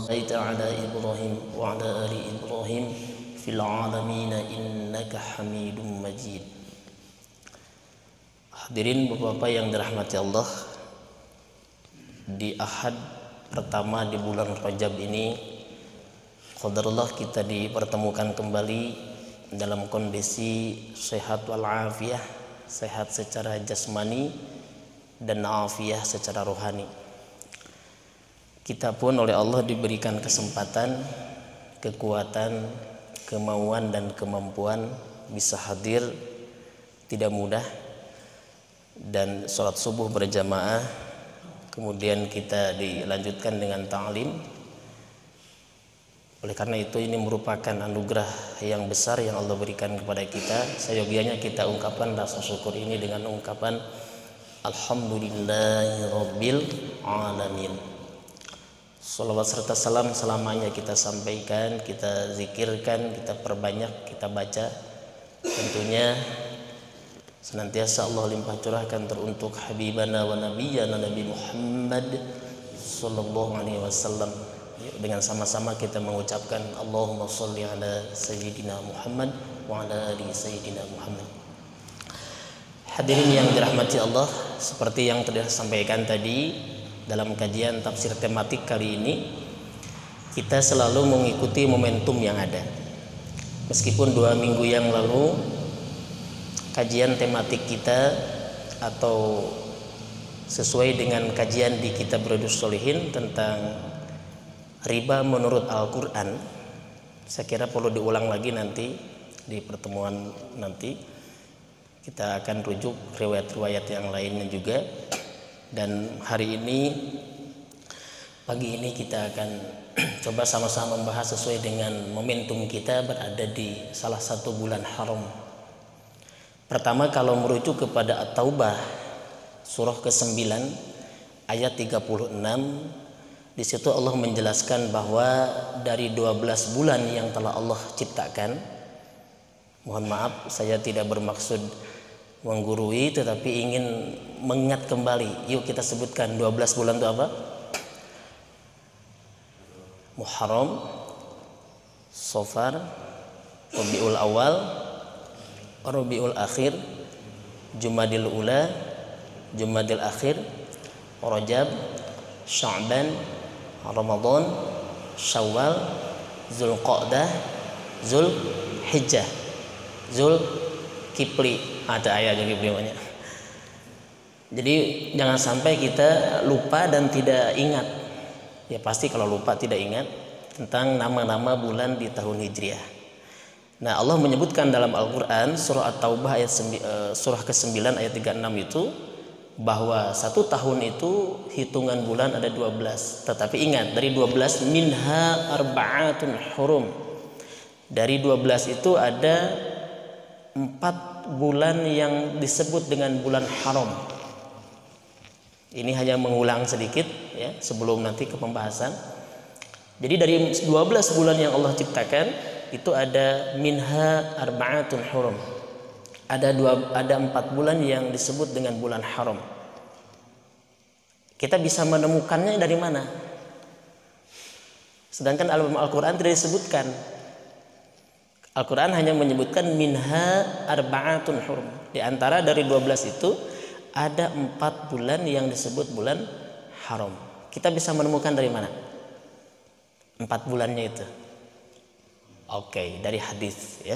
صليت على إبراهيم وعلى آل إبراهيم في العالمين إنك حميد مجيد. Hadirin Bapak-bapak yang dirahmati Allah, di Ahad pertama di bulan Rajab ini qadarullah kita dipertemukan kembali dalam kondisi sehat walafiat, sehat secara jasmani dan afiah secara rohani. Kita pun oleh Allah diberikan kesempatan, kekuatan, kemauan dan kemampuan bisa hadir, tidak mudah, dan sholat subuh berjamaah, kemudian kita dilanjutkan dengan ta'lim. Oleh karena itu ini merupakan anugerah yang besar yang Allah berikan kepada kita. Seyogianya kita ungkapkan rasa syukur ini dengan ungkapan Alhamdulillahirabbil alamin. Salawat serta salam selamanya kita sampaikan, kita zikirkan, kita perbanyak, kita baca. Tentunya senantiasa Allah limpah curahkan teruntuk habibana wa nabiyyana Nabi Muhammad sallallahu alaihi wasallam. Dengan sama-sama kita mengucapkan Allahumma sholli ala sayyidina Muhammad wa ala ali sayyidina Muhammad. Hadirin yang dirahmati Allah, seperti yang telah sampaikan tadi, dalam kajian tafsir tematik kali ini kita selalu mengikuti momentum yang ada. Meskipun 2 minggu yang lalu kajian tematik kita atau sesuai dengan kajian di kitab Riyadhus Shalihin tentang riba menurut Al-Quran, saya kira perlu diulang lagi nanti di pertemuan nanti. Kita akan rujuk riwayat-riwayat yang lainnya juga. Dan hari ini, pagi ini kita akan coba sama-sama membahas sesuai dengan momentum kita berada di salah satu bulan haram. Pertama, kalau merujuk kepada At-Taubah surah ke-9 ayat 36, di situ Allah menjelaskan bahwa dari 12 bulan yang telah Allah ciptakan, mohon maaf saya tidak bermaksud menggurui, tetapi ingin mengingat kembali. Yuk kita sebutkan 12 bulan itu apa? Muharram, Safar, Rabiul Awal, Rabiul Akhir, Jumadil Ula, Jumadil Akhir, Rajab, Sya'ban, Ramadan, Syawal, Zulqa'dah, Zulhijjah, Zulkifli. Ada ayat juga namanya. Jadi jangan sampai kita lupa dan tidak ingat. Ya pasti kalau lupa tidak ingat tentang nama-nama bulan di tahun Hijriah. Nah, Allah menyebutkan dalam Al-Qur'an surah At-Taubah ayat surah ke-9 ayat 36 itu bahwa 1 tahun itu hitungan bulan ada 12. Tetapi ingat, dari 12 minha arba'atun hurum. Dari 12 itu ada 4 bulan yang disebut dengan bulan haram. Ini hanya mengulang sedikit ya sebelum nanti ke pembahasan. Jadi dari 12 bulan yang Allah ciptakan itu ada minha arba'atun hurum. Ada 4 bulan yang disebut dengan bulan haram. Kita bisa menemukannya dari mana? Sedangkan dalam Al-Qur'an tidak disebutkan. Al-Quran hanya menyebutkan minha arba'atun hurum. Di antara dari 12 itu ada 4 bulan yang disebut bulan haram. Kita bisa menemukan dari mana 4 bulannya itu? Oke, dari hadis ya.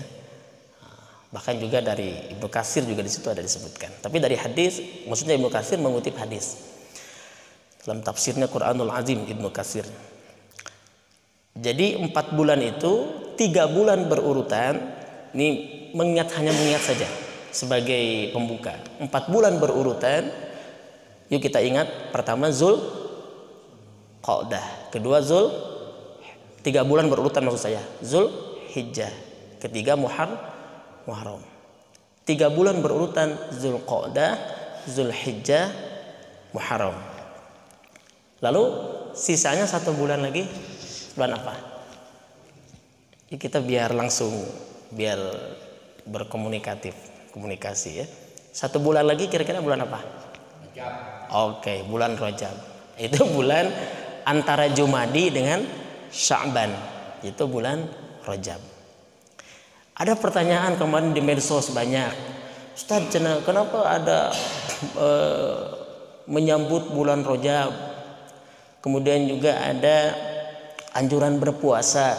Bahkan juga dari Ibnu Katsir juga di situ ada disebutkan. Tapi dari hadis, maksudnya Ibnu Katsir mengutip hadis. Dalam tafsirnya Quranul Azim Ibnu Katsir. Jadi 4 bulan itu 3 bulan berurutan. Ini hanya mengingat saja sebagai pembuka. 4 bulan berurutan. Yuk kita ingat, pertama Zulqa'dah. Kedua 3 bulan berurutan maksud saya. Zulhijjah. Ketiga Muharram. 3 bulan berurutan, Zulqa'dah, Zulhijjah, Muharram. Lalu sisanya 1 bulan lagi, bulan apa? Kita biar berkomunikasi ya. 1 bulan lagi kira-kira bulan apa? Rajab. Oke, bulan Rajab. Itu bulan antara Jumadi dengan Sya'ban. Itu bulan Rajab. Ada pertanyaan kemarin di medsos banyak. Ustaz, kenapa ada menyambut bulan Rajab? Kemudian juga ada anjuran berpuasa.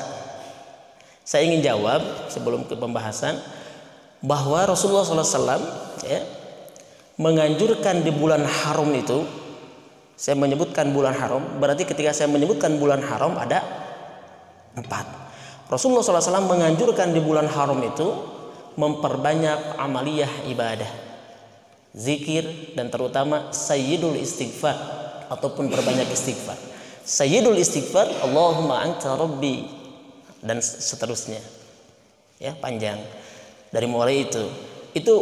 Saya ingin jawab sebelum ke pembahasan bahwa Rasulullah SAW ya, menganjurkan di bulan haram itu. Saya menyebutkan bulan haram, berarti ketika saya menyebutkan bulan haram ada 4. Rasulullah SAW menganjurkan di bulan haram itu memperbanyak amaliyah ibadah, zikir, dan terutama sayyidul istighfar ataupun perbanyak istighfar. Sayyidul istighfar, Allahumma anta rabbi, dan seterusnya ya, panjang dari mulai itu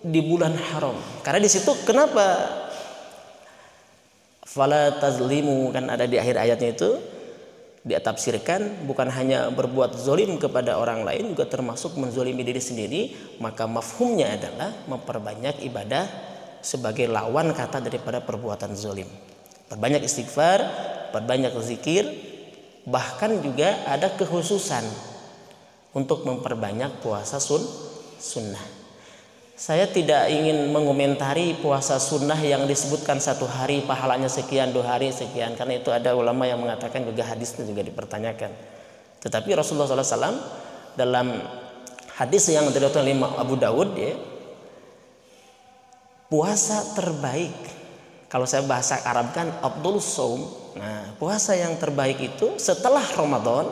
di bulan haram. Karena di situ kenapa fala tazlimu, kan ada di akhir ayatnya itu dia tafsirkan bukan hanya berbuat zolim kepada orang lain, juga termasuk menzolimi diri sendiri. Maka mafhumnya adalah memperbanyak ibadah sebagai lawan kata daripada perbuatan zolim. Perbanyak istighfar, perbanyak zikir, bahkan juga ada kekhususan untuk memperbanyak puasa sunnah. Saya tidak ingin mengomentari puasa sunnah yang disebutkan 1 hari pahalanya sekian, 2 hari sekian, karena itu ada ulama yang mengatakan juga hadisnya juga dipertanyakan. Tetapi Rasulullah SAW dalam hadis yang diriwayatkan oleh Abu Dawud ya, puasa terbaik, kalau saya bahasa Arab kan afdhalus shaum. Nah, puasa yang terbaik itu setelah Ramadan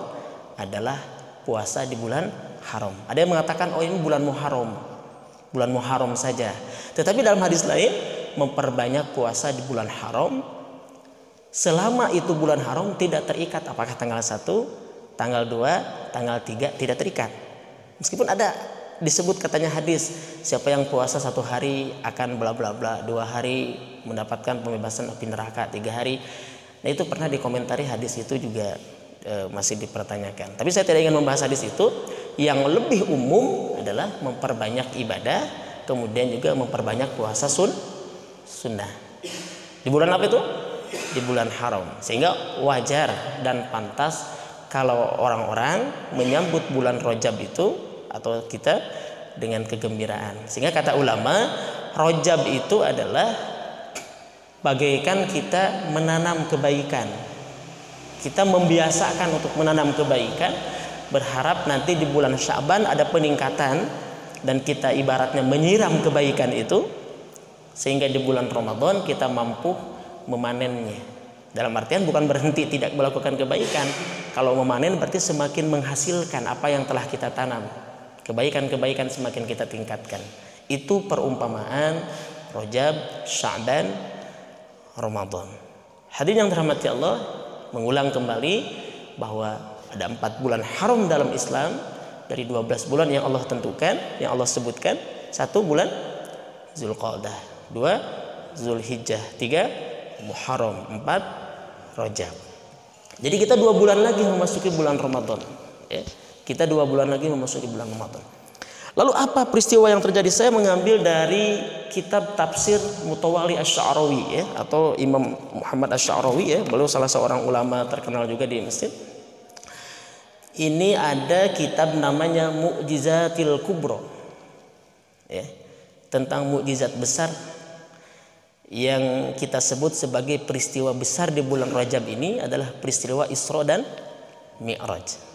adalah puasa di bulan haram. Ada yang mengatakan oh ini bulan Muharram saja. Tetapi dalam hadis lain memperbanyak puasa di bulan haram. Selama itu bulan haram tidak terikat apakah tanggal 1, tanggal 2, tanggal 3, tidak terikat. Meskipun ada disebut katanya hadis, siapa yang puasa 1 hari akan bla bla bla, 2 hari mendapatkan pembebasan api neraka, 3 hari. Nah, itu pernah dikomentari, hadis itu juga masih dipertanyakan. Tapi saya tidak ingin membahas hadis itu. Yang lebih umum adalah memperbanyak ibadah, kemudian juga memperbanyak puasa sunnah. Di bulan apa itu? Di bulan haram. Sehingga wajar dan pantas kalau orang-orang menyambut bulan Rajab itu atau kita dengan kegembiraan. Sehingga kata ulama, Rajab itu adalah bagaikan kita menanam kebaikan. Kita membiasakan untuk menanam kebaikan, berharap nanti di bulan Sya'ban ada peningkatan, dan kita ibaratnya menyiram kebaikan itu sehingga di bulan Ramadan kita mampu memanennya. Dalam artian bukan berhenti tidak melakukan kebaikan. Kalau memanen berarti semakin menghasilkan apa yang telah kita tanam. Kebaikan-kebaikan semakin kita tingkatkan. Itu perumpamaan Rajab, Sya'ban, Ramadan. Hadirin yang dirahmati Allah, mengulang kembali bahwa ada 4 bulan haram dalam Islam dari 12 bulan yang Allah tentukan, yang Allah sebutkan. 1 bulan Zulqa'dah, 2 Zulhijjah, 3 Muharram, 4 Rajab. Jadi kita 2 bulan lagi memasuki bulan Ramadan ya. Kita 2 bulan lagi memasuki bulan Ramadan. Lalu apa peristiwa yang terjadi? Saya mengambil dari kitab tafsir Mutawalli Asy-Sya'rawi ya, atau Imam Muhammad Asy-Sya'rawi ya. Beliau salah seorang ulama terkenal juga di Mesir. Ini ada kitab namanya Mu'jizatil Kubra ya, tentang mukjizat besar yang kita sebut sebagai peristiwa besar di bulan Rajab. Ini adalah peristiwa Isra dan Mi'raj.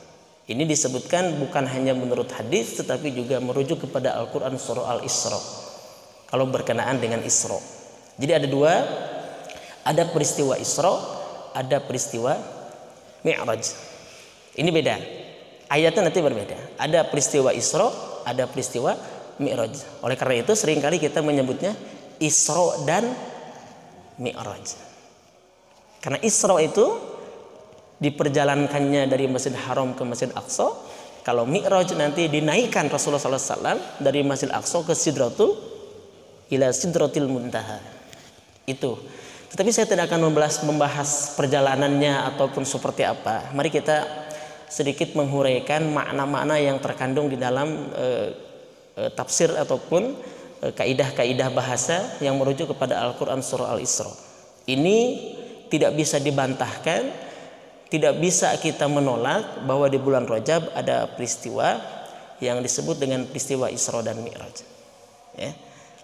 Ini disebutkan bukan hanya menurut hadis tetapi juga merujuk kepada Al-Quran surah Al-Isra kalau berkenaan dengan Isra. Jadi ada 2, ada peristiwa Isra, ada peristiwa Mi'raj. Ini beda, ayatnya nanti berbeda. Ada peristiwa Isra, ada peristiwa Mi'raj. Oleh karena itu seringkali kita menyebutnya Isra dan Mi'raj. Karena Isra itu diperjalankannya dari Masjid Haram ke Masjid Aqsa. Kalau Mi'raj nanti dinaikkan Rasulullah SAW dari Masjid Aqsa ke Sidratul ila Sidratil Muntaha. Itu. Tetapi saya tidak akan membahas perjalanannya ataupun seperti apa. Mari kita sedikit menghuraikan makna-makna yang terkandung di dalam tafsir ataupun kaidah-kaidah bahasa yang merujuk kepada Al-Quran surah Al-Isra. Ini tidak bisa dibantahkan, tidak bisa kita menolak bahwa di bulan Rajab ada peristiwa yang disebut dengan peristiwa Isra dan Mi'raj. Ya.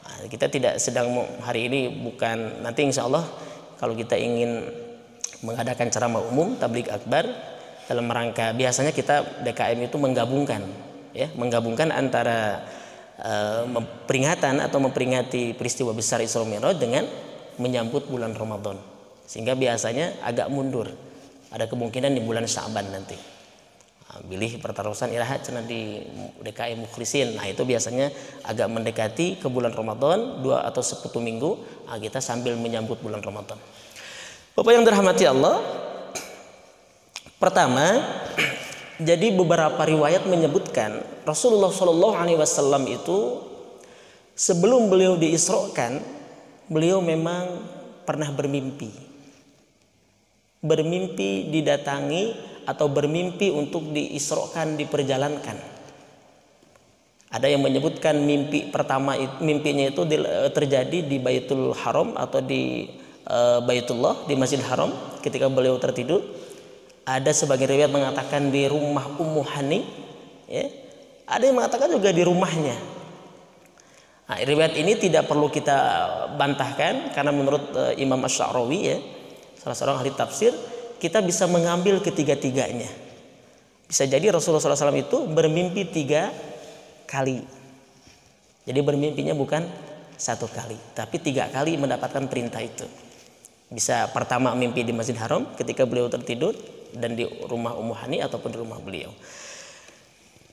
Nah, kita tidak sedang hari ini, bukan nanti insya Allah kalau kita ingin mengadakan ceramah umum tabligh akbar dalam rangka, biasanya kita DKM itu menggabungkan antara peringatan atau memperingati peristiwa besar Isra Mi'raj dengan menyambut bulan Ramadan, sehingga biasanya agak mundur, ada kemungkinan di bulan Sya'ban nanti. Bilih pertarusan irahat cenah di DKM Mukhlisin. Nah itu biasanya agak mendekati ke bulan Ramadan 2 atau 10 minggu. Nah, kita sambil menyambut bulan Ramadan. Bapak yang dirahmati Allah, pertama, jadi beberapa riwayat menyebutkan Rasulullah SAW itu sebelum beliau diisrokan, beliau memang pernah bermimpi didatangi atau bermimpi untuk diisrokan, diperjalankan. Ada yang menyebutkan mimpi pertama, mimpinya itu terjadi di Baitul Haram atau di Baitullah, di Masjid Haram ketika beliau tertidur. Ada sebagian riwayat mengatakan di rumah Ummu Hani, ya. Ada yang mengatakan juga di rumahnya. Nah, riwayat ini tidak perlu kita bantahkan karena menurut Imam Asy-Sya'rawi, ya, salah seorang ahli tafsir, kita bisa mengambil ketiga-tiganya. Bisa jadi Rasulullah SAW itu bermimpi 3 kali. Jadi bermimpinya bukan 1 kali, tapi 3 kali mendapatkan perintah itu. Bisa pertama mimpi di Masjid Haram ketika beliau tertidur dan di rumah Ummu Hani ataupun di rumah beliau.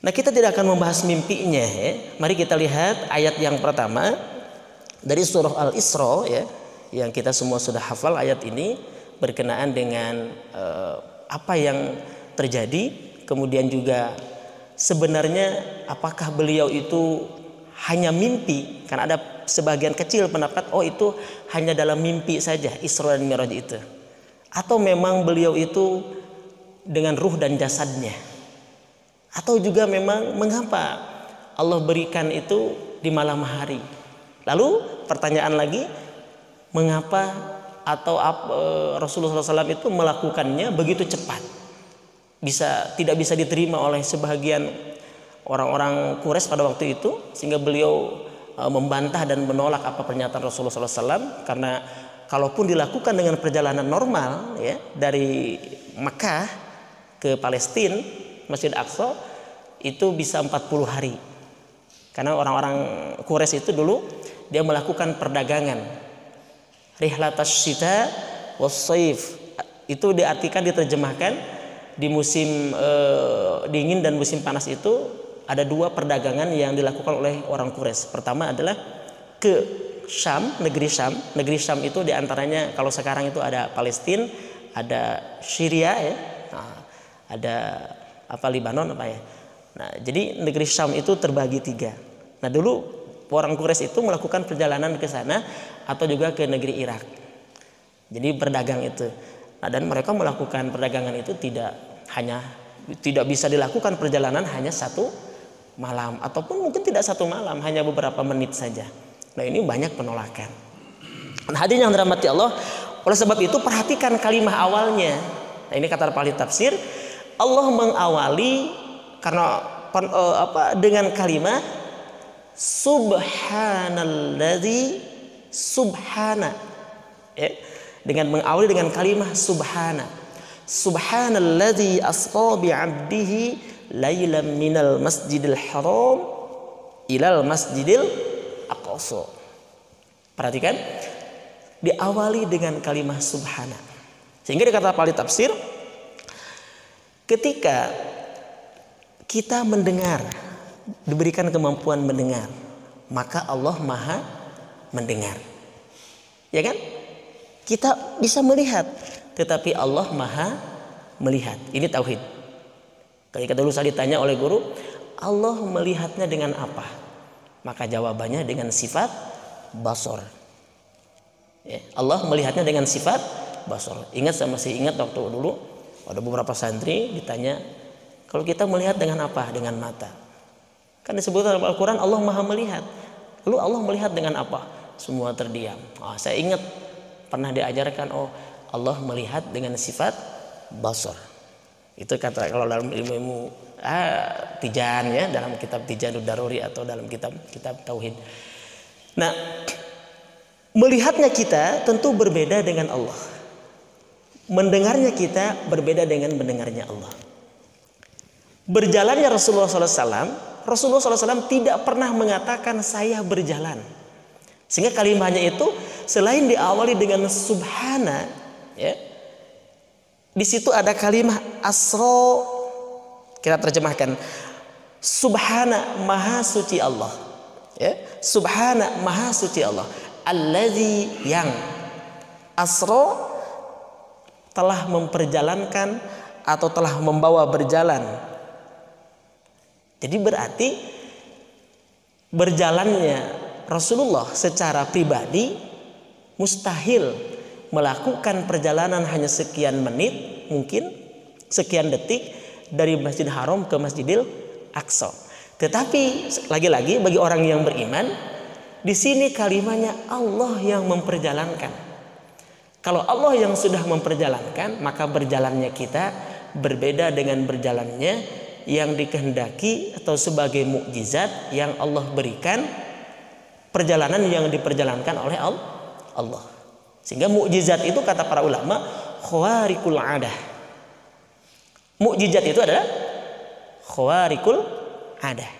Nah, kita tidak akan membahas mimpinya, ya. Mari kita lihat ayat yang pertama dari surah Al-Isra, ya, yang kita semua sudah hafal ayat ini berkenaan dengan apa yang terjadi, kemudian juga sebenarnya apakah beliau itu hanya mimpi, karena ada sebagian kecil pendapat itu hanya dalam mimpi saja Isra dan Mi'raj itu, atau memang beliau itu dengan ruh dan jasadnya, atau juga memang mengapa Allah berikan itu di malam hari. Lalu pertanyaan lagi, mengapa atau Rasulullah SAW itu melakukannya begitu cepat, tidak bisa diterima oleh sebagian orang-orang Quraisy pada waktu itu, sehingga beliau membantah dan menolak apa pernyataan Rasulullah SAW. Karena kalaupun dilakukan dengan perjalanan normal, ya, dari Makkah ke Palestina, Masjid Aqsa, itu bisa 40 hari. Karena orang-orang Quraisy itu dulu dia melakukan perdagangan. Rihlatas syita was-saif itu diartikan, diterjemahkan di musim dingin dan musim panas itu ada 2 perdagangan yang dilakukan oleh orang Quraisy. Pertama adalah ke Syam, negeri Syam. Negeri Syam itu diantaranya kalau sekarang itu ada Palestina, ada Syria, ya, ada Libanon ya. Nah, jadi negeri Syam itu terbagi 3. Nah, dulu orang Quraisy itu melakukan perjalanan ke sana atau juga ke negeri Irak. Jadi berdagang itu. Nah, dan mereka melakukan perdagangan itu tidak bisa dilakukan perjalanan hanya 1 malam ataupun mungkin tidak 1 malam, hanya beberapa menit saja. Nah, ini banyak penolakan. Nah, hadirin yang dirahmati Allah, oleh sebab itu perhatikan kalimat awalnya. Nah, ini kata para ahli tafsir, Allah mengawali dengan kalimat subhanalladzi subhana, ya, dengan mengawali dengan kalimat subhana. Subhanalladzi asqa bi 'abdihi lailan minal masjidil haram ilal masjidil aqsa. Perhatikan, diawali dengan kalimat subhana. Sehingga dikata para ahli tafsir, ketika kita mendengar, diberikan kemampuan mendengar, maka Allah Maha mendengar. Ya kan? Kita bisa melihat tetapi Allah maha melihat. Ini tauhid. Ketika dulu saya ditanya oleh guru, Allah melihatnya dengan apa? Maka jawabannya dengan sifat basor. Ya, Allah melihatnya dengan sifat basor. Ingat, saya masih ingat waktu dulu ada beberapa santri ditanya, kalau kita melihat dengan apa? Dengan mata. Kan disebutkan dalam Al-Quran Allah maha melihat. Lalu Allah melihat dengan apa? Semua terdiam. Saya ingat pernah diajarkan, Allah melihat dengan sifat basor. Itu kata kalau dalam ilmu Tijan, ya, dalam kitab Tijanud Daruri atau dalam kitab tauhid. Nah, melihatnya kita tentu berbeda dengan Allah. Mendengarnya kita berbeda dengan mendengarnya Allah. Berjalannya Rasulullah SAW tidak pernah mengatakan saya berjalan. Sehingga kalimatnya itu selain diawali dengan subhana, ya, di situ ada kalimat asro. Kita terjemahkan, subhana maha suci Allah, ya, subhana maha suci Allah, allazi yang asro telah memperjalankan atau telah membawa berjalan. Jadi berarti berjalannya Rasulullah secara pribadi mustahil melakukan perjalanan hanya sekian menit, mungkin sekian detik dari Masjidil Haram ke Masjidil Aqsa. Tetapi lagi-lagi bagi orang yang beriman, di sini kalimatnya Allah yang memperjalankan. Kalau Allah yang sudah memperjalankan, maka berjalannya kita berbeda dengan berjalannya yang dikehendaki atau sebagai mukjizat yang Allah berikan, perjalanan yang diperjalankan oleh Allah. Sehingga mukjizat itu kata para ulama khawariqul adah. Mukjizat itu adalah khawariqul adah.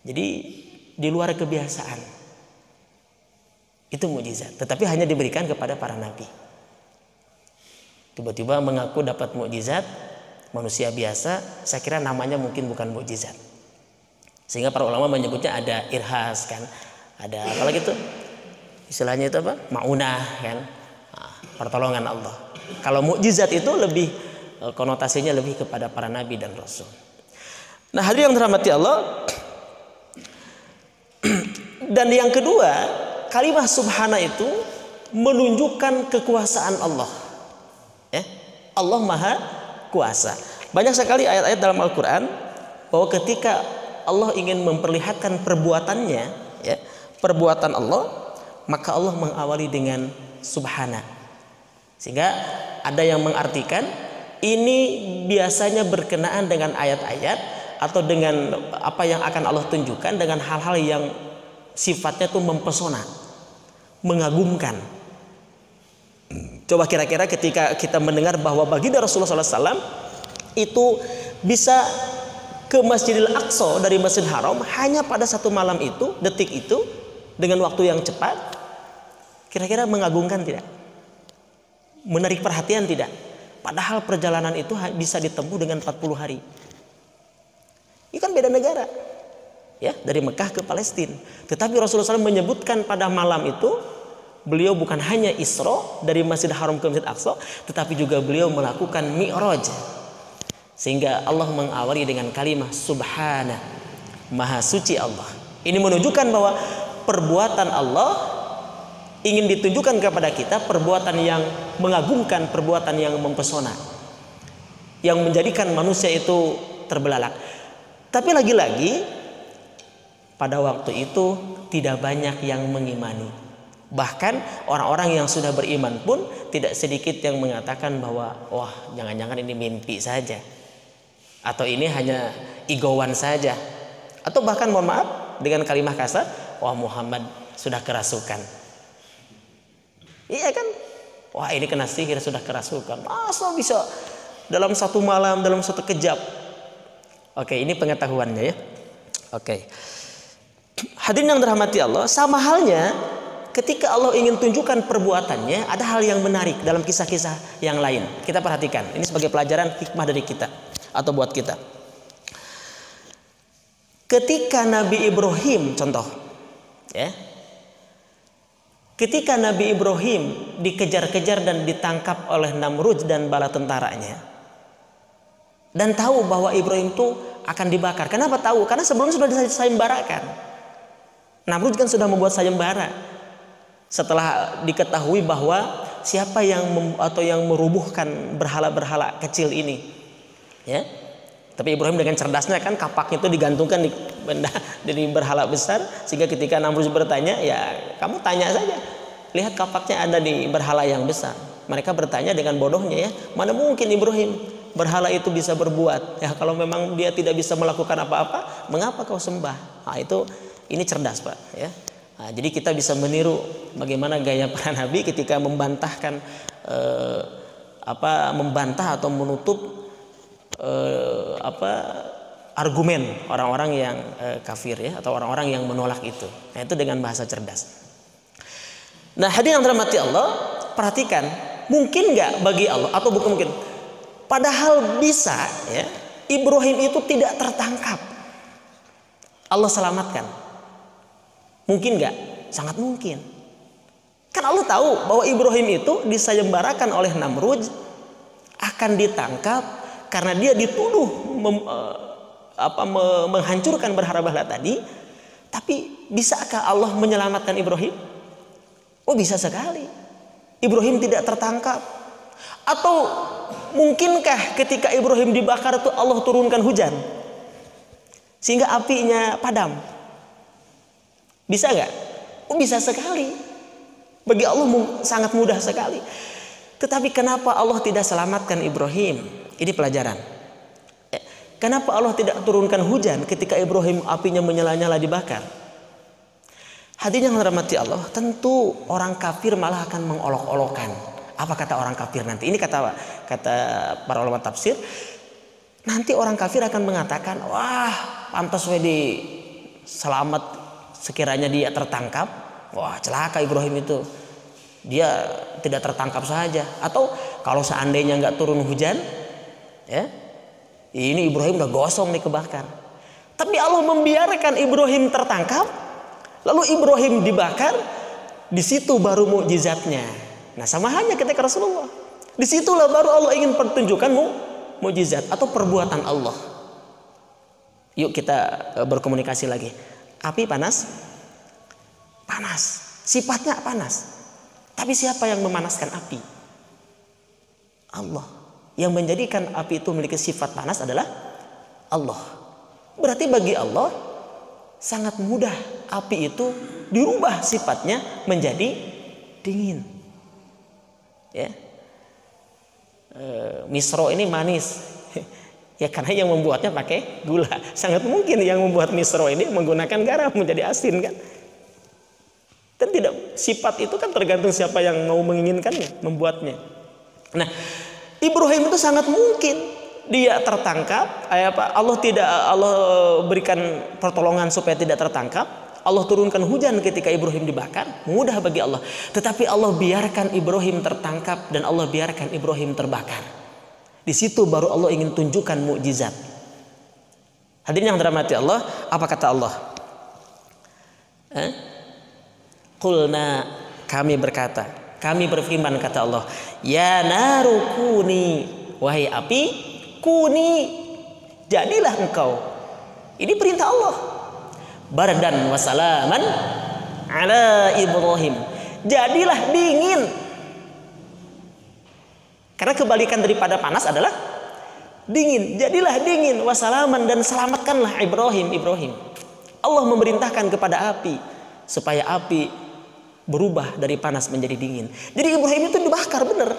Jadi di luar kebiasaan. Itu mukjizat, tetapi hanya diberikan kepada para nabi. Tiba-tiba mengaku dapat mukjizat manusia biasa, saya kira namanya mungkin bukan mukjizat. Sehingga para ulama menyebutnya ada irhas, kan, ada apa lagi tuh istilahnya itu apa, maunah, kan, pertolongan Allah. Kalau mukjizat itu lebih konotasinya lebih kepada para nabi dan rasul. Nah, hadirin yang dirahmati Allah, dan yang kedua, kalimat subhana itu menunjukkan kekuasaan Allah. Allah maha kuasa. Banyak sekali ayat-ayat dalam Al-Quran bahwa ketika Allah ingin memperlihatkan perbuatannya, ya, perbuatan Allah, maka Allah mengawali dengan subhana. Sehingga ada yang mengartikan ini biasanya berkenaan dengan ayat-ayat atau dengan apa yang akan Allah tunjukkan dengan hal-hal yang sifatnya itu mempesona, mengagumkan. Coba kira-kira ketika kita mendengar bahwa baginda Rasulullah SAW itu bisa ke Masjidil Aqsa dari Masjidil Haram hanya pada satu malam itu, detik itu, dengan waktu yang cepat, kira-kira mengagumkan tidak? Menarik perhatian tidak? Padahal perjalanan itu bisa ditempuh dengan 40 hari. Ini kan beda negara, ya, dari Mekah ke Palestina. Tetapi Rasulullah SAW menyebutkan pada malam itu beliau bukan hanya Isra dari Masjidil Haram ke Masjid Aqsa, tetapi juga beliau melakukan Mi'raj. Sehingga Allah mengawali dengan kalimat subhana, maha suci Allah. Ini menunjukkan bahwa perbuatan Allah ingin ditunjukkan kepada kita, perbuatan yang mengagumkan, perbuatan yang mempesona, yang menjadikan manusia itu terbelalak. Tapi lagi-lagi pada waktu itu tidak banyak yang mengimani. Bahkan orang-orang yang sudah beriman pun tidak sedikit yang mengatakan bahwa wah, jangan-jangan ini mimpi saja, atau ini hanya igowan saja, atau bahkan mohon maaf dengan kalimat kasar, wah Muhammad sudah kerasukan. Iya kan? Wah, ini kena sihir, sudah kerasukan. Masa bisa dalam satu malam, dalam satu kejap? Oke, ini pengetahuannya, ya. Oke. Hadirin yang dirahmati Allah, sama halnya ketika Allah ingin tunjukkan perbuatannya, ada hal yang menarik dalam kisah-kisah yang lain. Kita perhatikan, ini sebagai pelajaran hikmah dari kita atau buat kita. Ketika Nabi Ibrahim, contoh, ya, ketika Nabi Ibrahim dikejar-kejar dan ditangkap oleh Namrud dan bala tentaranya, dan tahu bahwa Ibrahim itu akan dibakar. Kenapa tahu? Karena sebelumnya sudah disayembarakan. Namrud kan sudah membuat sayembara setelah diketahui bahwa siapa yang merubuhkan berhala-berhala kecil ini, ya. Tapi Ibrahim dengan cerdasnya kan kapaknya itu digantungkan di benda dari berhala besar, sehingga ketika Namrud bertanya, ya kamu tanya saja, lihat kapaknya ada di berhala yang besar. Mereka bertanya dengan bodohnya, ya, mana mungkin Ibrahim berhala itu bisa berbuat, ya kalau memang dia tidak bisa melakukan apa-apa, mengapa kau sembah? Nah, ini cerdas, Pak, ya. Nah, jadi kita bisa meniru bagaimana gaya para nabi ketika membantah atau menutup argumen orang-orang yang kafir, ya, atau orang-orang yang menolak itu. Nah, itu dengan bahasa cerdas. Nah, hadirin yang dirahmati Allah, perhatikan, mungkin nggak bagi Allah, atau bukan mungkin, padahal bisa, ya, Ibrahim itu tidak tertangkap, Allah selamatkan. Mungkin nggak? Sangat mungkin. Kan Allah tahu bahwa Ibrahim itu disayembarakan oleh Namrud, akan ditangkap karena dia dituduh menghancurkan berhala-berhala tadi. Tapi bisakah Allah menyelamatkan Ibrahim? Oh, bisa sekali. Ibrahim tidak tertangkap. Atau mungkinkah ketika Ibrahim dibakar itu Allah turunkan hujan sehingga apinya padam? Bisa nggak? Oh, bisa sekali. Bagi Allah sangat mudah sekali. Tetapi kenapa Allah tidak selamatkan Ibrahim? Ini pelajaran. Kenapa Allah tidak turunkan hujan ketika Ibrahim apinya menyala-nyala dibakar? Hadirin yang dirahmati Allah, tentu orang kafir malah akan mengolok-olokkan. Apa kata orang kafir nanti? Ini kata para ulama tafsir. Nanti orang kafir akan mengatakan, wah, pantas wedi selamat sekiranya dia tertangkap. Wah, celaka Ibrahim itu, dia tidak tertangkap saja. Atau kalau seandainya nggak turun hujan, ya, ini Ibrahim udah gosong nih, kebakar. Tapi Allah membiarkan Ibrahim tertangkap, lalu Ibrahim dibakar. Di situ baru mukjizatnya. Nah, sama halnya ketika Rasulullah. Disitulah baru Allah ingin pertunjukan mukjizat atau perbuatan Allah. Yuk kita berkomunikasi lagi. Api panas? Panas. Sifatnya panas. Tapi siapa yang memanaskan api? Allah. Yang menjadikan api itu memiliki sifat panas adalah Allah. Berarti bagi Allah sangat mudah api itu dirubah sifatnya menjadi dingin. Ya. Misro ini manis. Ya karena yang membuatnya pakai gula. Sangat mungkin yang membuat misro ini menggunakan garam menjadi asin, kan? Dan tidak, sifat itu kan tergantung siapa yang mau menginginkannya, membuatnya. Nah, Ibrahim itu sangat mungkin dia tertangkap. Allah berikan pertolongan supaya tidak tertangkap. Allah turunkan hujan ketika Ibrahim dibakar, mudah bagi Allah. Tetapi Allah biarkan Ibrahim tertangkap dan Allah biarkan Ibrahim terbakar. Di situ baru Allah ingin tunjukkan mukjizat. Hadirin yang dirahmati Allah, apa kata Allah? Qulna, kami berkata, kami berfirman, kata Allah, ya naru kuni, wahai api, kuni, jadilah engkau. Ini perintah Allah. Bardan wa salaman ala Ibrahim. Jadilah dingin. Karena kebalikan daripada panas adalah dingin. Jadilah dingin, wasalaman, dan selamatkanlah Ibrahim. Allah memerintahkan kepada api supaya api berubah dari panas menjadi dingin. Jadi Ibrahim itu dibakar benar.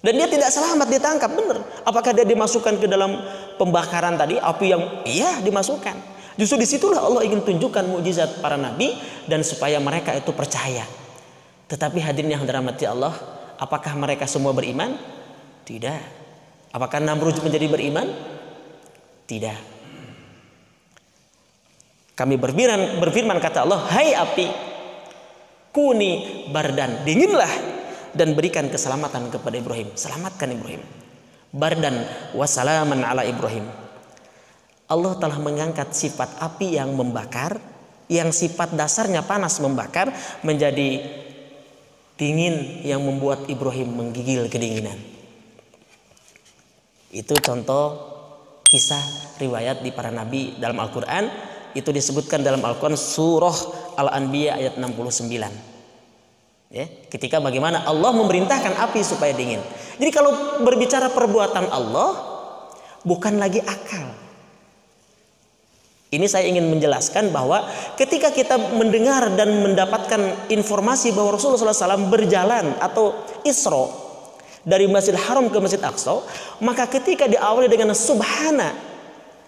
Dan dia tidak selamat, ditangkap benar. Apakah dia dimasukkan ke dalam pembakaran tadi, api yang iya dimasukkan. Justru disitulah Allah ingin tunjukkan mukjizat para nabi dan supaya mereka itu percaya. Tetapi hadirin yang dirahmati Allah, apakah mereka semua beriman? Tidak. Apakah Namrud menjadi beriman? Tidak. Kami berfirman kata Allah, hai api, kuni bardan, dinginlah dan berikan keselamatan kepada Ibrahim. Selamatkan Ibrahim. Bardan wassalaman ala Ibrahim. Allah telah mengangkat sifat api yang membakar yang sifat dasarnya panas membakar menjadi dingin yang membuat Ibrahim menggigil kedinginan. Itu contoh kisah riwayat di para nabi dalam Al-Quran. Itu disebutkan dalam Al-Quran surah Al-Anbiya ayat 69. Ya, ketika bagaimana Allah memerintahkan api supaya dingin. Jadi kalau berbicara perbuatan Allah bukan lagi akal. Ini saya ingin menjelaskan bahwa ketika kita mendengar dan mendapatkan informasi bahwa Rasulullah SAW berjalan atau Isra dari Masjidil Haram ke Masjid Aqsa, maka ketika diawali dengan subhana,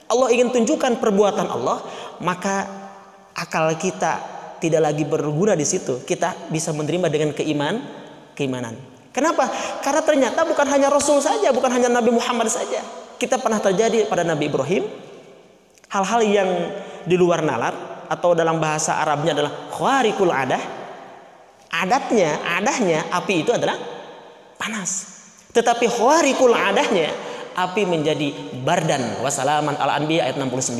Allah ingin tunjukkan perbuatan Allah, maka akal kita tidak lagi berguna di situ. Kita bisa menerima dengan keimanan. Kenapa? Karena ternyata bukan hanya Rasul saja, bukan hanya Nabi Muhammad saja. Kita pernah terjadi pada Nabi Ibrahim hal-hal yang di luar nalar, atau dalam bahasa Arabnya adalah khariqul adah. Adahnya api itu adalah panas. Tetapi khariqul adahnya api menjadi bardan wasalaman Al-Anbiya ayat 69.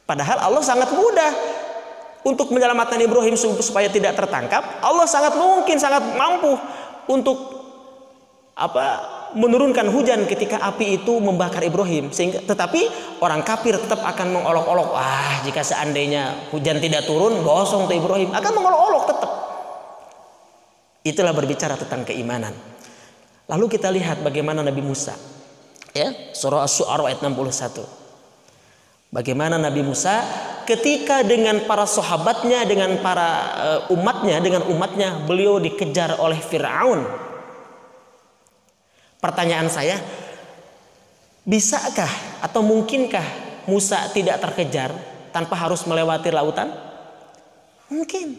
Padahal Allah sangat mudah untuk menyelamatkan Ibrahim supaya tidak tertangkap. Allah sangat mampu untuk menurunkan hujan ketika api itu membakar Ibrahim. Tetapi orang kafir tetap akan mengolok-olok, jika seandainya hujan tidak turun, gosong tuh Ibrahim, akan mengolok-olok tetap. Itulah berbicara tentang keimanan. Lalu kita lihat bagaimana Nabi Musa, ya, surah Asy-Syu'ara ayat 61. Bagaimana Nabi Musa ketika dengan para sahabatnya, dengan para umatnya, beliau dikejar oleh Fir'aun. Pertanyaan saya, bisakah atau mungkinkah Musa tidak terkejar tanpa harus melewati lautan? Mungkin.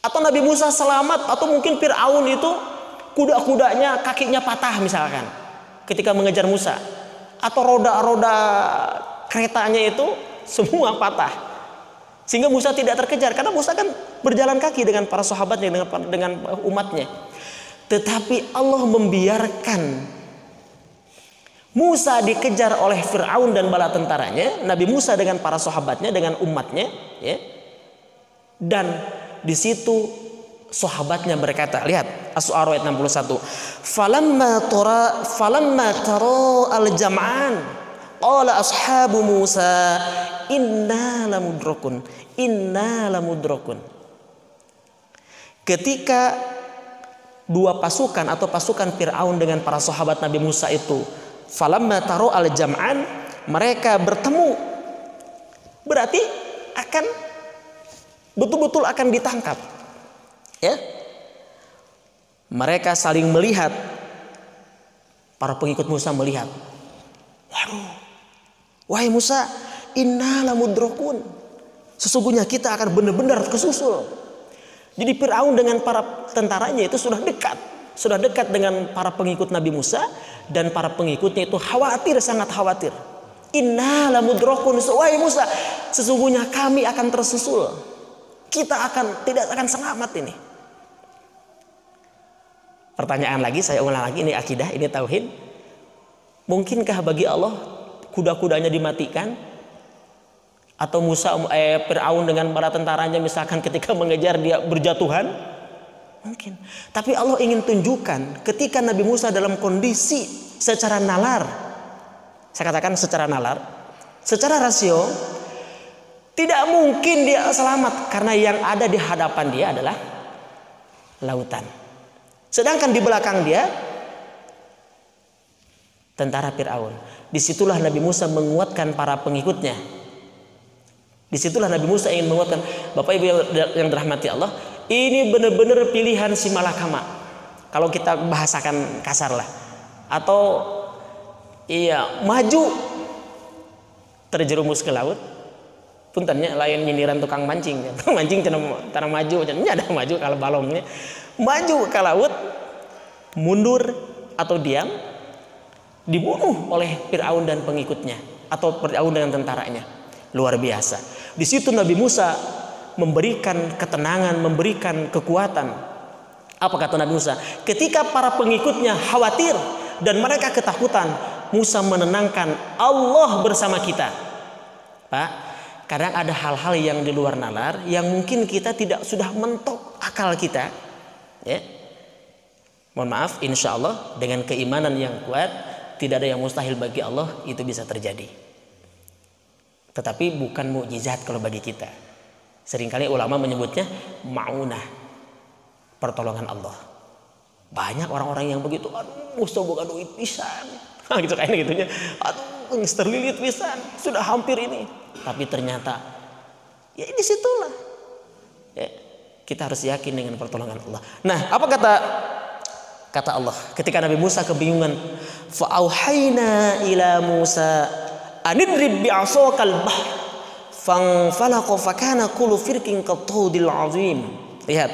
Atau Nabi Musa selamat, atau mungkin Fir'aun itu kuda-kudanya kakinya patah misalkan ketika mengejar Musa, atau roda-roda keretanya itu semua patah sehingga Musa tidak terkejar, karena Musa kan berjalan kaki dengan para sahabatnya, dengan umatnya. Tetapi Allah membiarkan Musa dikejar oleh Fir'aun dan bala tentaranya, Nabi Musa dengan para sahabatnya, dengan umatnya, ya. Dan di situ sahabatnya berkata, lihat Asy-Syu'ara ayat 61. Falamma tara al-jam'an qala ashabu Musa inna lamudrakun. Ketika dua pasukan atau pasukan Fir'aun dengan para sahabat Nabi Musa itu, falamma taro al-jam'an, mereka bertemu, berarti akan betul-betul akan ditangkap, ya. Mereka saling melihat, para pengikut Musa melihat, waduh, wahai Musa, inna lamudrakun, sesungguhnya kita akan benar-benar kesusul. Jadi Fir'aun dengan para tentaranya itu sudah dekat dengan para pengikut Nabi Musa, dan para pengikutnya itu khawatir, sangat khawatir. Inna lamudrakun, wahai Musa, sesungguhnya kami akan tersusul. Kita tidak akan selamat ini. Pertanyaan lagi, saya ulang lagi, ini akidah, ini tauhid. Mungkinkah bagi Allah kuda-kudanya dimatikan? Atau Fir'aun dengan para tentaranya misalkan ketika mengejar dia berjatuhan? Mungkin. Tapi Allah ingin tunjukkan ketika Nabi Musa dalam kondisi secara nalar, saya katakan secara nalar, secara rasio, tidak mungkin dia selamat, karena yang ada di hadapan dia adalah lautan. Sedangkan di belakang dia tentara Fir'aun. Disitulah Nabi Musa menguatkan para pengikutnya. Disitulah Nabi Musa ingin menguatkan, Bapak Ibu yang dirahmati Allah, ini benar-benar pilihan si malakama. Kalau kita bahasakan kasar lah, atau maju terjerumus ke laut. Puntennya lain nyindiran tukang mancing, mancing cara maju, ada maju kalau balongnya, maju ke laut, mundur atau diam, dibunuh oleh Fir'aun dan pengikutnya, atau Fir'aun dengan tentaranya. Luar biasa. Di situ Nabi Musa memberikan ketenangan, memberikan kekuatan. Apa kata Nabi Musa? Ketika para pengikutnya khawatir dan mereka ketakutan, Musa menenangkan, Allah bersama kita. Pak, kadang ada hal-hal yang di luar nalar yang mungkin kita tidak sudah mentok akal kita, ya. Mohon maaf, insya Allah dengan keimanan yang kuat tidak ada yang mustahil bagi Allah, itu bisa terjadi. Tetapi bukan mukjizat kalau bagi kita. Seringkali ulama menyebutnya ma'unah, pertolongan Allah. Banyak orang-orang yang begitu, aduh Ustaz bukan duit pisan, gitu kayaknya gitunya, aduh terlilit pisan, sudah hampir ini. Tapi ternyata ya di situlah ya, kita harus yakin dengan pertolongan Allah. Nah, apa kata Allah ketika Nabi Musa kebingungan, fa auhayna ila Musa anidrib bi'asakal bahr fanfalaqa fakana kullu firqin qattudil azim. Lihat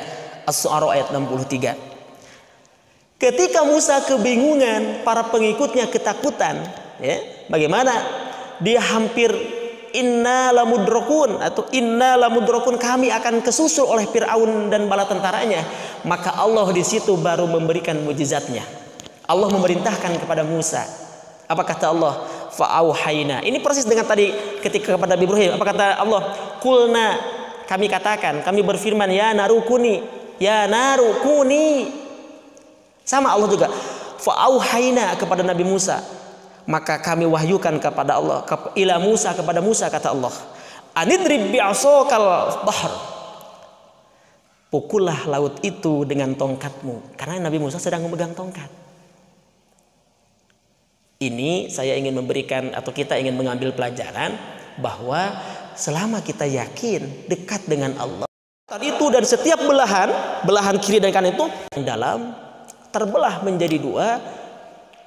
Asy-Syu'ara ayat 63. Ketika Musa kebingungan, para pengikutnya ketakutan, ya, bagaimana dia hampir inna lamudrakun atau inna lamudrakun, kami akan kesusul oleh Firaun dan bala tentaranya. Maka Allah di situ baru memberikan mukjizatnya. Allah memerintahkan kepada Musa. Apa kata Allah? Fa'auhayna. Ini persis dengan tadi ketika kepada Nabi Ibrahim. Apa kata Allah? Kulna, kami katakan, kami berfirman, ya narukuni, ya narukuni. Sama Allah juga. Fa'auhayna kepada Nabi Musa. Maka kami wahyukan kepada Allah, ila Musa, kepada Musa kata Allah, anidrib bi'asakal bahr. Pukullah laut itu dengan tongkatmu. Karena Nabi Musa sedang memegang tongkat. Ini saya ingin memberikan atau kita ingin mengambil pelajaran bahwa selama kita yakin dekat dengan Allah, itu dan setiap belahan kiri dan kanan itu yang dalam terbelah menjadi dua,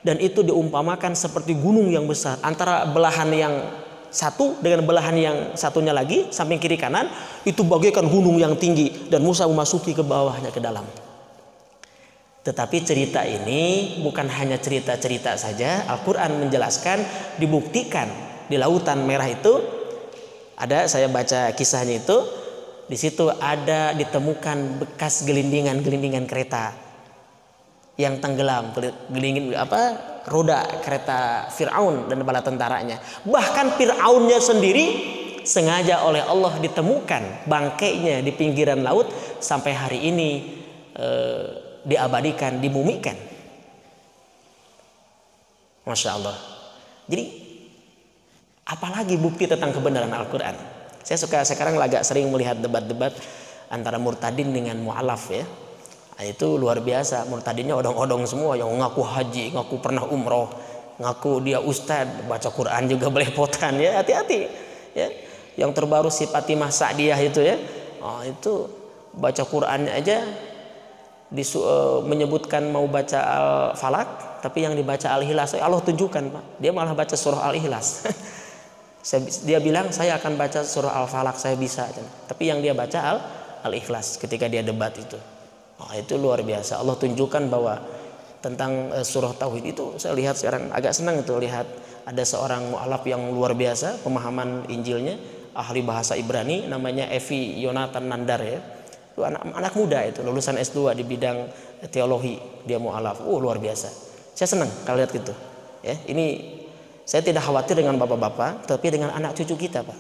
dan itu diumpamakan seperti gunung yang besar. Antara belahan yang satu dengan belahan yang satunya lagi samping kiri kanan itu bagaikan gunung yang tinggi, dan Musa memasuki ke bawahnya ke dalam. Tetapi cerita ini bukan hanya cerita-cerita saja. Al-Quran menjelaskan, dibuktikan di Lautan Merah itu ada, saya baca kisahnya itu, di situ ada ditemukan bekas gelindingan kereta yang tenggelam, roda kereta Firaun dan bala tentaranya. Bahkan Firaunnya sendiri sengaja oleh Allah ditemukan bangkainya di pinggiran laut, sampai hari ini diabadikan, dimumikan. Masya Allah. Jadi apalagi bukti tentang kebenaran Al-Quran. Saya suka sekarang agak sering melihat debat-debat antara murtadin dengan mu'alaf, ya. Nah, itu luar biasa. Murtadinnya odong-odong semua, yang ngaku haji, ngaku pernah umroh, ngaku dia ustadz, baca Quran juga belepotan, ya. Hati-hati, ya. Yang terbaru si Fatimah Sa'diyah itu, ya. Oh, itu baca Qurannya aja menyebutkan mau baca Al-Falak, tapi yang dibaca Al-Ikhlas. Allah tunjukkan, Pak, dia malah baca surah Al-Ikhlas. Dia bilang saya akan baca surah Al-Falak, saya bisa, tapi yang dia baca Al-Ikhlas ketika dia debat itu. Oh, itu luar biasa. Allah tunjukkan bahwa tentang surah Tauhid itu, saya lihat sekarang agak senang itu lihat ada seorang mu'alaf yang luar biasa pemahaman Injilnya, ahli bahasa Ibrani, namanya Evi Yonatan Nandar, ya. Itu anak muda, itu lulusan S2 di bidang teologi, dia mu'alaf. Luar biasa. Saya senang kalau lihat gitu, ya. Ini saya tidak khawatir dengan bapak-bapak, tapi dengan anak cucu kita, Pak.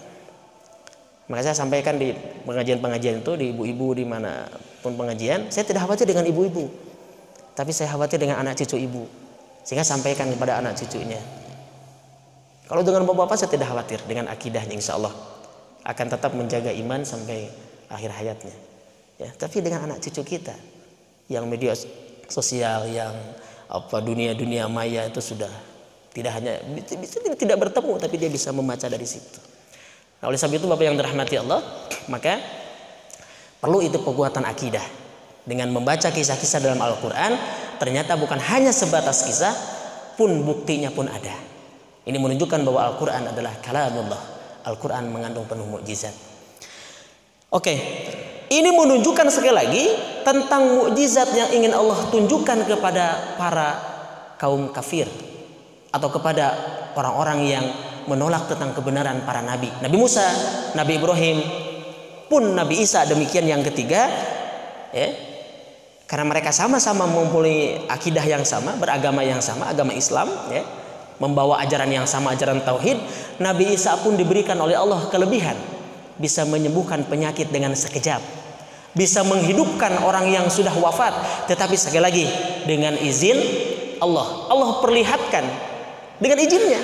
Maka saya sampaikan di pengajian-pengajian itu, di ibu-ibu dimanapun pengajian, saya tidak khawatir dengan ibu-ibu, tapi saya khawatir dengan anak cucu ibu, sehingga sampaikan kepada anak cucunya. Kalau dengan bapak-bapak saya tidak khawatir dengan akidahnya, insya Allah akan tetap menjaga iman sampai akhir hayatnya, ya. Tapi dengan anak cucu kita yang media sosial, yang dunia maya itu sudah tidak hanya bisa tidak bertemu, tapi dia bisa membaca dari situ. Nah, oleh sebab itu Bapak yang dirahmati Allah, maka perlu itu penguatan akidah dengan membaca kisah-kisah dalam Al-Quran. Ternyata bukan hanya sebatas kisah, pun buktinya pun ada. Ini menunjukkan bahwa Al-Quran adalah kalamullah. Al-Quran mengandung penuh mukjizat. Oke, ini menunjukkan sekali lagi tentang mukjizat yang ingin Allah tunjukkan kepada para kaum kafir atau kepada orang-orang yang menolak tentang kebenaran para nabi. Nabi Musa, Nabi Ibrahim, pun Nabi Isa demikian yang ketiga, ya. Karena mereka sama-sama mempunyai akidah yang sama, beragama yang sama, agama Islam, ya. Membawa ajaran yang sama, ajaran tauhid. Nabi Isa pun diberikan oleh Allah kelebihan. bisa menyembuhkan penyakit dengan sekejap, bisa menghidupkan orang yang sudah wafat, tetapi sekali lagi dengan izin Allah. Allah perlihatkan dengan izinnya.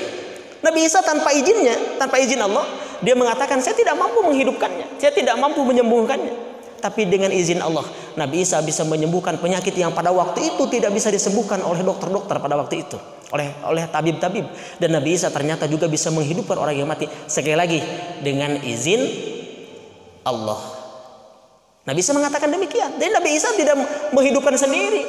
Nabi Isa tanpa izinnya, tanpa izin Allah, dia mengatakan saya tidak mampu menghidupkannya, saya tidak mampu menyembuhkannya. Tapi dengan izin Allah, Nabi Isa bisa menyembuhkan penyakit yang pada waktu itu tidak bisa disembuhkan oleh dokter-dokter pada waktu itu, oleh tabib-tabib. Dan Nabi Isa ternyata juga bisa menghidupkan orang yang mati, sekali lagi dengan izin Allah. Nabi Isa mengatakan demikian. Dan Nabi Isa tidak menghidupkan sendiri,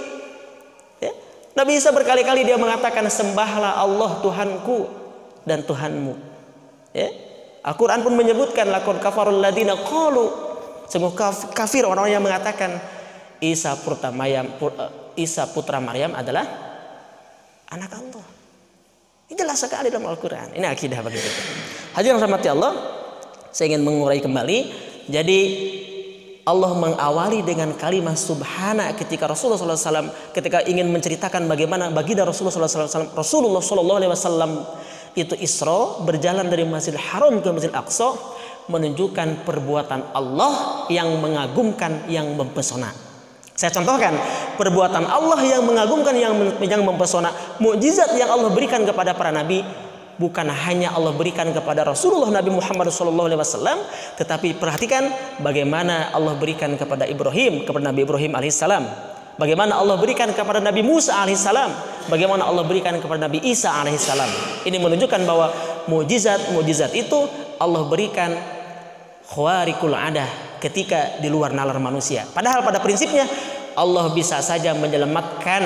ya. Nabi Isa berkali-kali dia mengatakan, sembahlah Allah Tuhanku dan Tuhanmu, ya. Al-Quran pun menyebutkan, laqad kafarul ladina qalu, semua kafir orang-orang yang mengatakan Isa putra Maryam adalah anak Allah. Ini jelas sekali dalam Al-Quran. Ini akidah bagi kita. Hadirin rahmati Allah, saya ingin mengurai kembali. Jadi Allah mengawali dengan kalimat subhana ketika Rasulullah SAW ketika ingin menceritakan bagaimana baginda Rasulullah SAW itu Isra, berjalan dari Masjidil Haram ke Masjidil Aqsa, menunjukkan perbuatan Allah yang mengagumkan, yang mempesona. Saya contohkan perbuatan Allah yang mengagumkan, yang mempesona. Mukjizat yang Allah berikan kepada para nabi bukan hanya Allah berikan kepada Rasulullah Nabi Muhammad SAW, tetapi perhatikan bagaimana Allah berikan kepada Ibrahim, kepada Nabi Ibrahim alaihissalam. Bagaimana Allah berikan kepada Nabi Musa alaihissalam, bagaimana Allah berikan kepada Nabi Isa alaihissalam. Ini menunjukkan bahwa mukjizat itu Allah berikan khawariqul adah ketika di luar nalar manusia. Padahal pada prinsipnya Allah bisa saja menyelamatkan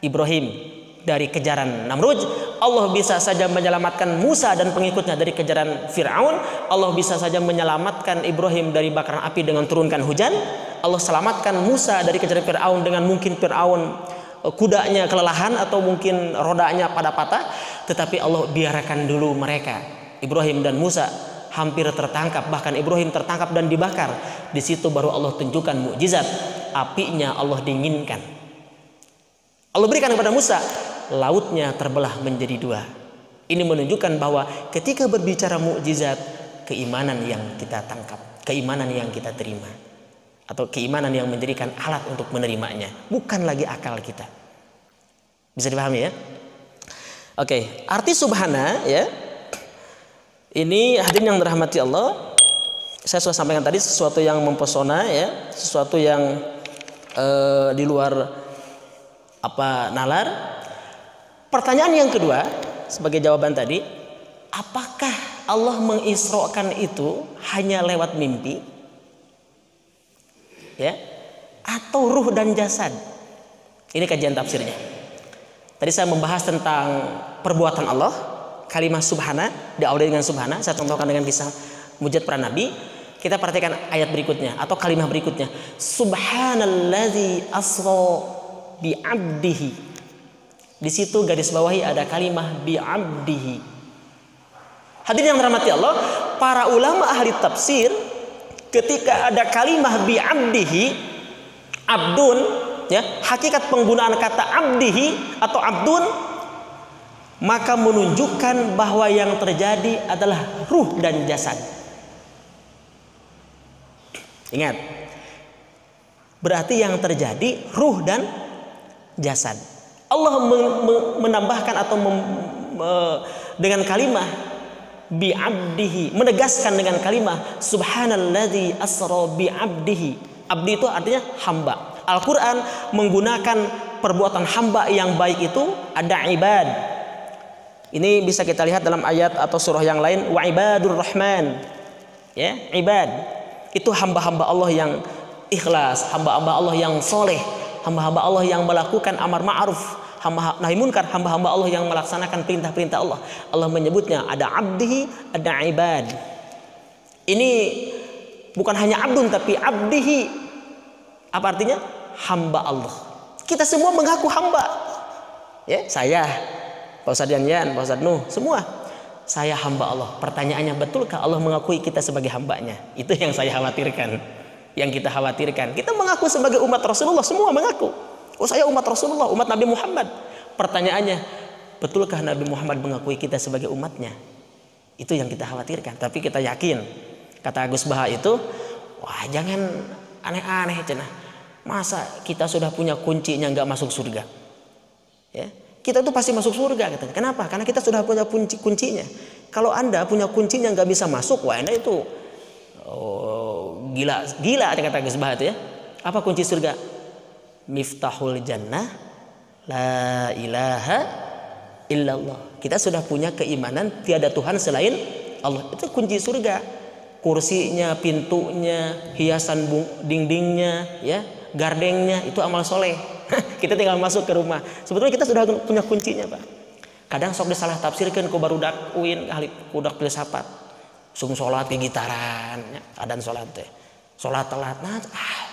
Ibrahim dari kejaran Namrud, Allah bisa saja menyelamatkan Musa dan pengikutnya dari kejaran Fir'aun, Allah bisa saja menyelamatkan Ibrahim dari bakaran api dengan turunkan hujan, Allah selamatkan Musa dari kejaran Fir'aun dengan mungkin Fir'aun kudanya kelelahan atau mungkin rodanya pada patah, tetapi Allah biarkan dulu mereka, Ibrahim dan Musa hampir tertangkap, bahkan Ibrahim tertangkap dan dibakar. Di situ baru Allah tunjukkan mukjizat, apinya Allah dinginkan. Allah berikan kepada Musa, lautnya terbelah menjadi dua. Ini menunjukkan bahwa ketika berbicara mukjizat, keimanan yang kita tangkap, keimanan yang kita terima, atau keimanan yang menjadikan alat untuk menerimanya, bukan lagi akal kita. Bisa dipahami ya? Oke, arti subhana ya. Ini hadirin yang dirahmati Allah, saya sudah sampaikan tadi sesuatu yang mempesona ya, sesuatu yang di luar nalar. Pertanyaan yang kedua sebagai jawaban tadi, apakah Allah mengisrokan itu hanya lewat mimpi? Ya, atau ruh dan jasad? Ini kajian tafsirnya. Tadi saya membahas tentang perbuatan Allah, kalimat subhana, diawali dengan subhana. Saya contohkan dengan kisah mujizat para nabi. Kita perhatikan ayat berikutnya atau kalimat berikutnya. Subhanallazi asra bi'abdihi. Di situ garis bawahi ada kalimat bi'abdihi. Hadirin yang dirahmati Allah, para ulama ahli tafsir ketika ada kalimat bi'abdihi, abdun, ya, hakikat penggunaan kata abdihi atau abdun, maka menunjukkan bahwa yang terjadi adalah ruh dan jasad. Ingat, berarti yang terjadi ruh dan jasad. Allah menambahkan atau dengan kalimah bi'abdihi, menegaskan dengan kalimah subhanalladzi asra bi'abdihi. Abdi itu artinya hamba. Al-Quran menggunakan perbuatan hamba yang baik itu ada ibad. Ini bisa kita lihat dalam ayat atau surah yang lain, wa ibadur rahman. Ya, ibad itu hamba-hamba Allah yang ikhlas, hamba-hamba Allah yang soleh, hamba-hamba Allah yang melakukan amar ma'ruf, nahi munkar, hamba-hamba Allah yang melaksanakan perintah-perintah Allah. Allah menyebutnya ada abdihi, ada ibad. Ini bukan hanya abdun tapi abdihi. Apa artinya? Hamba Allah. Kita semua mengaku hamba. Ya, saya, Pak Ustadz Yan, Pak Ustadz Nuh, semua saya hamba Allah. Pertanyaannya, betulkah Allah mengakui kita sebagai hambanya? Itu yang saya khawatirkan, yang kita khawatirkan. Kita mengaku sebagai umat Rasulullah, semua mengaku, oh saya umat Rasulullah, umat Nabi Muhammad. Pertanyaannya, betulkah Nabi Muhammad mengakui kita sebagai umatnya? Itu yang kita khawatirkan. Tapi kita yakin, kata Gus Baha itu, wah jangan aneh-aneh cenah. Masa kita sudah punya kuncinya nggak masuk surga? Ya, kita tuh pasti masuk surga katanya. Kenapa? Karena kita sudah punya kuncinya. Kalau Anda punya kuncinya nggak bisa masuk, wah Anda itu gila kata Gus Baha itu ya. Apa kunci surga? Miftahul jannah la ilaha illallah. Kita sudah punya keimanan tiada Tuhan selain Allah. Itu kunci surga. Kursinya, pintunya, hiasan dindingnya, ya, gardengnya itu amal soleh. Kita tinggal masuk ke rumah. Sebetulnya kita sudah punya kuncinya, Pak. Kadang sok disalah tafsirkan ku barudak uin ahli budak filsafat. Sung salat ke gitaran, ya, adan salat teh. Salat telat, nah,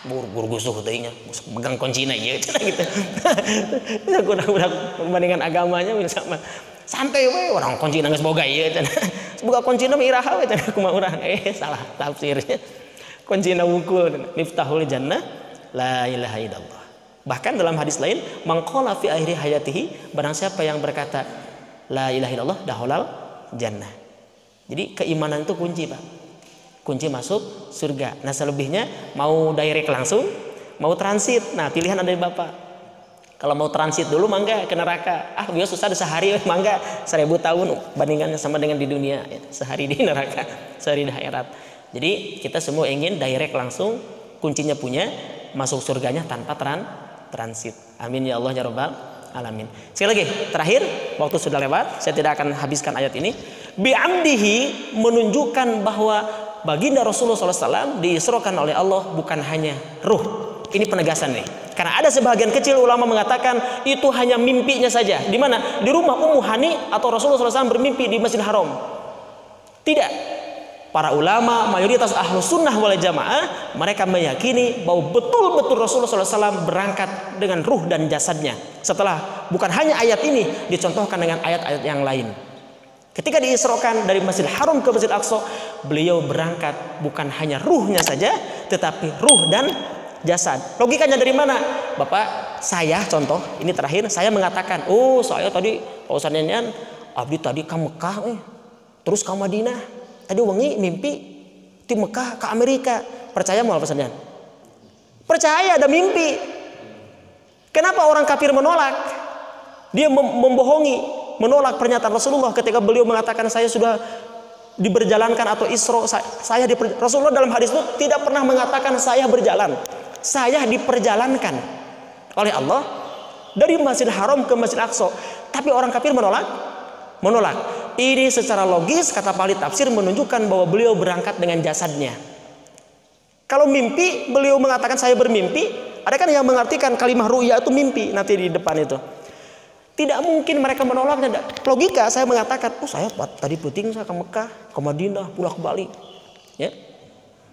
buru gusuh teuing nya, megang kuncina ieu cenah gitu. Budak perbandingan agamanya sama santai we orang kuncina geus boga ieu cenah. Boga kuncina mah iraha we cenah kumaha urang. Salah tafsirnya. Kuncina wungkul, miftahul jannah la ilaha illallah. Bahkan dalam hadis lain, mangqala fi akhiri hayatihi, barang siapa yang berkata la ilaha illallah dahulal jannah. Jadi keimanan itu kunci, Pak. Kunci masuk surga. Nah selebihnya mau direct langsung, mau transit. Nah pilihan ada di Bapak. Kalau mau transit dulu mangga ke neraka. Biar susah sehari mangga 1000 tahun bandingannya sama dengan di dunia. Sehari di neraka, sehari di akhirat. Jadi kita semua ingin direct langsung, kuncinya punya, masuk surganya tanpa transit. Amin ya Allah ya Rabbal alamin. Sekali lagi terakhir, waktu sudah lewat, saya tidak akan habiskan ayat ini. Bi'amdihi menunjukkan bahwa baginda Rasulullah SAW diisrokan oleh Allah bukan hanya ruh. Ini penegasan nih. Karena ada sebagian kecil ulama mengatakan itu hanya mimpinya saja. Di mana? Di rumah Ummu Hani atau Rasulullah SAW bermimpi di Masjid Haram. Tidak. Para ulama, mayoritas ahlus sunnah wal jamaah, mereka meyakini bahwa betul-betul Rasulullah SAW berangkat dengan ruh dan jasadnya. Setelah bukan hanya ayat ini dicontohkan dengan ayat-ayat yang lain. Ketika diisrokan dari Masjid Haram ke Masjid Aqsa, beliau berangkat bukan hanya ruhnya saja, tetapi ruh dan jasad. Logikanya dari mana? Bapak, saya contoh, ini terakhir, saya mengatakan, saya tadi Pak Ustaz Nyanyian, abdi tadi ke Mekah, terus ke Madinah, tadi wengi mimpi di Mekah ke Amerika. Percaya mau Pak Ustaz Nyanyian? Percaya, ada mimpi. Kenapa orang kafir menolak? Dia membohongi, menolak pernyataan Rasulullah ketika beliau mengatakan saya sudah diberjalankan atau Isra. Rasulullah dalam hadis itu tidak pernah mengatakan saya berjalan, saya diperjalankan oleh Allah dari Masjid Haram ke Masjid Aqsa. Tapi orang kafir menolak. Ini secara logis kata ahli tafsir menunjukkan bahwa beliau berangkat dengan jasadnya. Kalau mimpi beliau mengatakan saya bermimpi, ada kan yang mengartikan kalimat ru'ya itu mimpi nanti di depan itu. Tidak mungkin mereka menolaknya. Logika saya mengatakan, saya tadi puting saya ke Mekah, ke Madinah, pulang balik. Ya,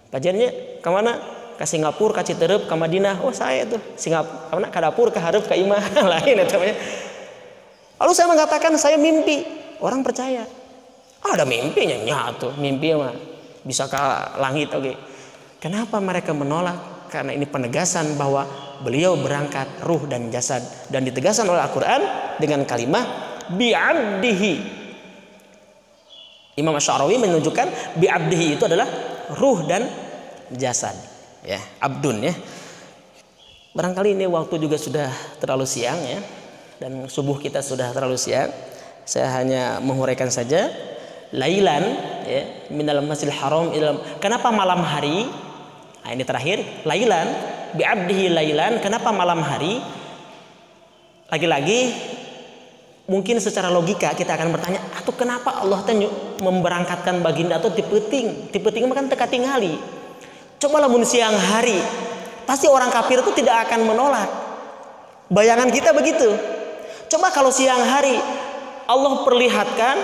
kajiannya kemana? Ke Singapura, ke Citerep, ke Madinah. Saya tuh Singapura, ke dapur, ke hareup, ke imah lain itu. Lalu saya mengatakan saya mimpi, orang percaya. Ada mimpinya nyatu, mimpi mah bisa ke langit. Oke. Kenapa mereka menolak? Karena ini penegasan bahwa beliau berangkat ruh dan jasad, dan ditegaskan oleh Al-Quran dengan kalimat bi'abdihi. Imam Asy'arawi menunjukkan bi'abdihi itu adalah ruh dan jasad, ya, abdun ya. Barangkali ini waktu juga sudah terlalu siang ya, dan subuh kita sudah terlalu siang. Saya hanya menguraikan saja lailan ya, minal masjidil haram ilal. Kenapa malam hari? Nah, ini terakhir, lailan bi'abdihi lailan. Kenapa malam hari? Lagi-lagi mungkin secara logika kita akan bertanya, atau kenapa Allah memberangkatkan baginda atau tipeting makan teka tingali. Coba lamun siang hari, pasti orang kafir itu tidak akan menolak. Bayangan kita begitu. Coba kalau siang hari Allah perlihatkan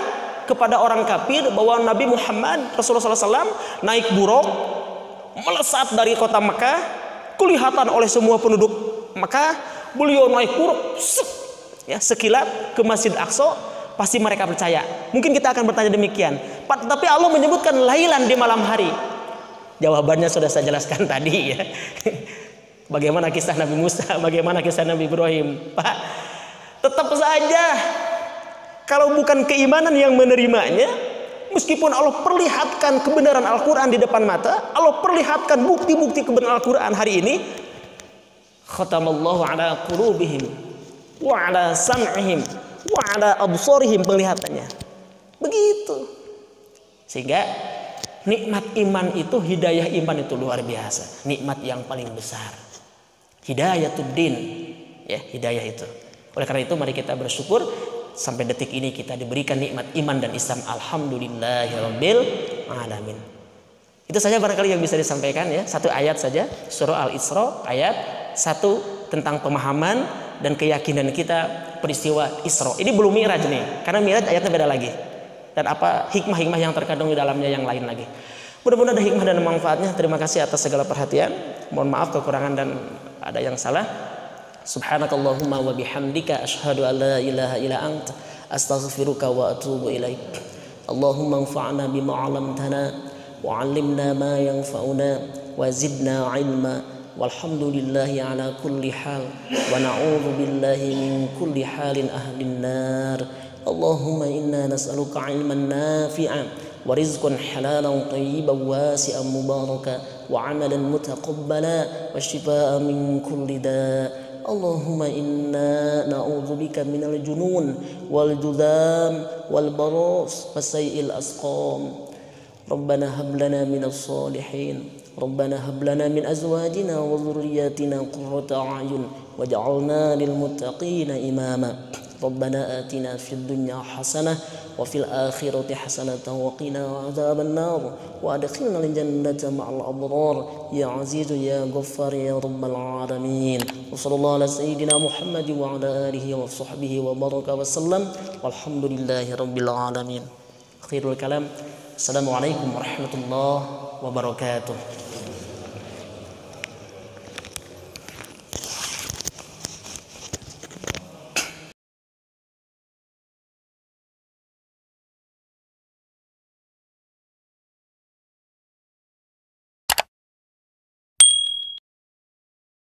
kepada orang kafir bahwa Nabi Muhammad Rasulullah SAW naik buruk melesat dari kota Mekah, kelihatan oleh semua penduduk Mekah, beliau naik buruk ya, sekilat ke Masjid Aqsa, pasti mereka percaya. Mungkin kita akan bertanya demikian, tapi Allah menyebutkan lailan di malam hari. Jawabannya sudah saya jelaskan tadi ya. Bagaimana kisah Nabi Musa, bagaimana kisah Nabi Ibrahim. Pak, tetap saja kalau bukan keimanan yang menerimanya, Meskipun Allah perlihatkan kebenaran Al-Quran di depan mata, Allah perlihatkan bukti-bukti kebenaran Al-Quran hari ini, khatamallahu ala qulubihim wa ala sam'ihim wa ala absarihim, penglihatannya. Begitu. Sehingga nikmat iman itu, hidayah iman itu luar biasa. Nikmat yang paling besar. Hidayatuddin, ya, hidayah itu. Oleh karena itu mari kita bersyukur sampai detik ini kita diberikan nikmat iman dan Islam. Alhamdulillahirabbil alamin. Itu saja barangkali yang bisa disampaikan, ya. Satu ayat saja, surah Al-Isra ayat 1 tentang pemahaman dan keyakinan kita peristiwa Isra. Ini belum Mi'raj nih, karena Mi'raj ayatnya beda lagi. Dan apa hikmah-hikmah yang terkandung di dalamnya yang lain lagi. Mudah-mudahan ada hikmah dan manfaatnya. Terima kasih atas segala perhatian. Mohon maaf kekurangan dan ada yang salah. Subhanakallahumma wa bihamdika asyhadu an la ilaha illa anta astaghfiruka wa atubu ilaik. Allahumma anfa'na bima 'allamtana wa 'allimna ma yanfa'una wa zidna 'ilma. Walhamdulillahi ala kulli hal wa na'udzu billahi min kulli halin ahlin nar. Allahumma inna nas'aluka 'ilman nafi'an wa rizqan halalan tayyiban wasi'an mubaraka wa 'amalan mutaqabbala wa shifaa'a min kulli da'. Allahumma inna na'udzubika minal junun wal judam wal baras wa sayyi'il asqam. Rabbana hab lana minas salihin. Rabbana hab lana min azwajina wa dhurriyyatina qurrata a'yun waj'alna lil muttaqina imama. Rabbana atina fid dunya hasanah wa fil akhirati hasanatan wa qina adzaban nar wa adkhilna al jannata ma'al abrar ya azizu ya ghaffar ya rabbal alamin. Wa sallallahu ala sayyidina Muhammad wa ala alihi wa sahbihi wa baraka wa sallam walhamdulillahi rabbil alamin. Akhirul kalam. Assalamualaikum warahmatullahi wabarakatuh.